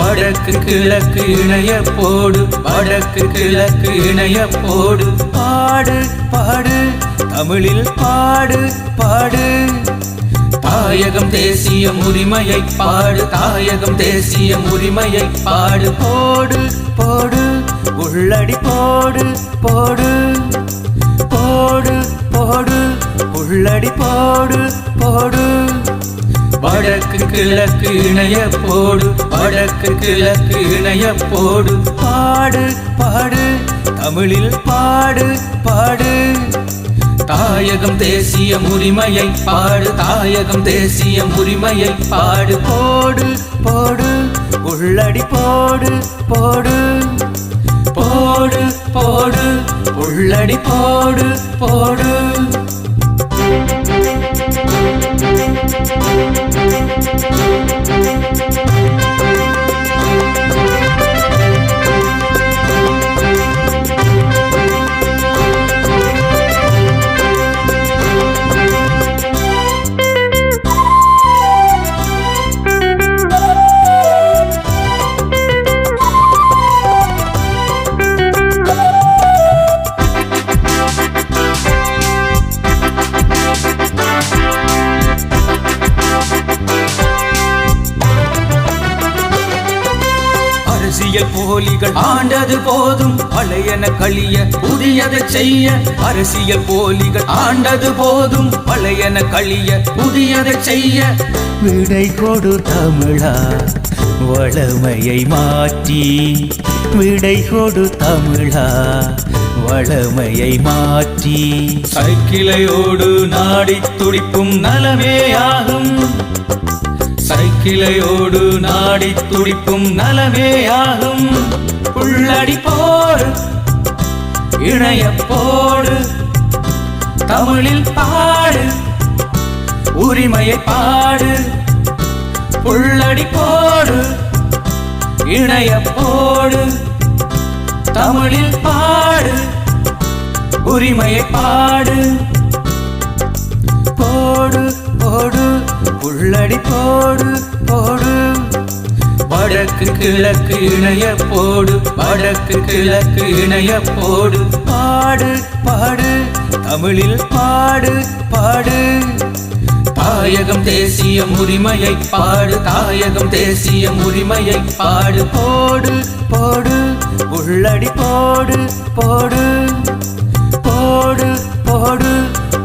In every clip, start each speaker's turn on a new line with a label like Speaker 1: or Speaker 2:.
Speaker 1: வடக்கு கிழக்கு இணைய போடு, வடக்கு கிழக்கு இணைய போடு. பாடு பாடு தமிழில் பாடு பாடு. தாயகம் தேசிய உரிமையை பாடு, தாயகம் தேசிய உரிமையை பாடு. போடு போடு உள்ளடி போடு போடு. போடு போடு உள்ளடி போடு போடு. வடக்கு கிழக்கு இணைய போடு, வடக்கு கிழக்கு இணைய போடு. பாடு பாடு தமிழில் பாடு பாடு. தாயகம் தேசிய உரிமையை பாடு, தாயகம் தேசிய உரிமையை பாடு. போடு போடு உள்ளடி போடு போடு. போடு போடு உள்ளடி போடு போடு. அரசியல் போலிகள் ஆண்டது போதும், பழையன கழிய புதியதை செய்ய. அரசியல் போலிகள் ஆண்டது போதும், பழையன கழிய புதியதை செய்ய.
Speaker 2: விடை கொடு தமிழா வளமையை மாற்றி, விடை கொடு தமிழா வளமையை மாற்றி.
Speaker 1: சைக்கிளையோடு நாடி துடிப்பும் நலமேயாகும், சைக்கிளையோடு நாடி துடிப்பும் நலமேயாகும். உள்ளடி போடு இணைய போடு, தமிழில் பாடு உரிமையை பாடு. உள்ளடி போடு இணைய போடு, தமிழில் பாடு உரிமையை பாடு. போடு போடு உள்ளடி போடு போடு. வடக்கு கிழக்கு இணைய போடு, வடக்கு கிழக்கு இணைய போடு. பாடு பாடு தமிழில் பாடு பாடு. தாயகம் தேசிய உரிமையை பாடு, தாயகம் தேசிய உரிமையை பாடு. போடு போடு உள்ளடி போடு போடு. போடு போடு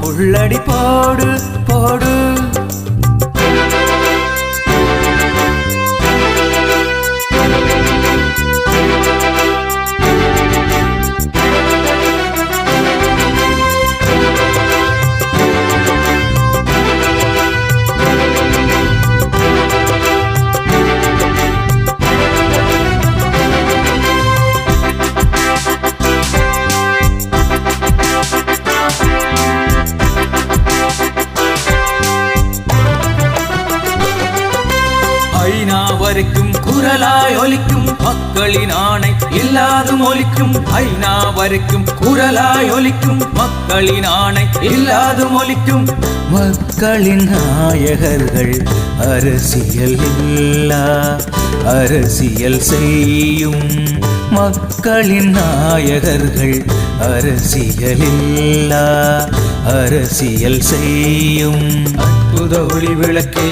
Speaker 1: உள்ளடி போடு போடு. வரைக்கும் குரலாய் ஒலிக்கும் மக்களின் ஆணை இல்லாதும் ஒலிக்கும். ஐநா வரைக்கும் குரலாய் ஒலிக்கும் மக்களின் ஆணை இல்லாதும் ஒலிக்கும்.
Speaker 2: மக்களின் நாயகர்கள் அரசியல் இல்லா அரசியல் செய்யும். மக்களின் நாயகர்கள் அரசியல் இல்லா அரசியல் செய்யும்.
Speaker 1: அற்புத ஒளி விளக்கே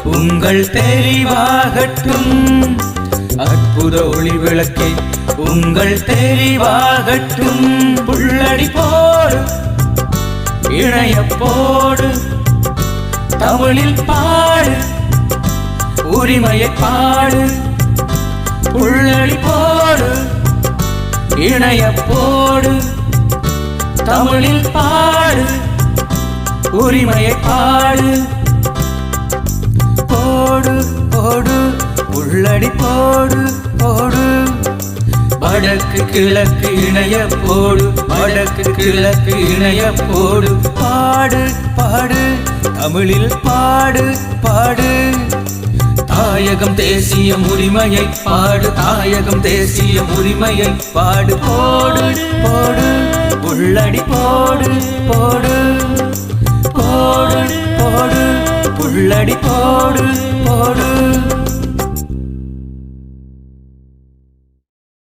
Speaker 1: உங்கள் தெரிவாகட்டும், அற்புத ஒளி விளக்கே உங்கள் தெரிவாகட்டும். உள்ளடி போடு இணைய போடு, தமிழில் பாடு உரிமையை பாடு. உள்ளடி போடு இணைய போடு, தமிழில் பாடு உரிமையை பாடு. போடு போடு உள்ளடி போடு போடு. வடக்கு கிழக்கு இணைய போடு, வடக்கு கிழக்கு இணைய போடு. பாடு பாடு தமிழில் பாடு பாடு. தாயகம் தேசிய உரிமையை பாடு, தாயகம் தேசிய உரிமையை பாடு. போடு போடு உள்ளடி போடு போடு. போடு போடு உள்ளடி போடு போடு.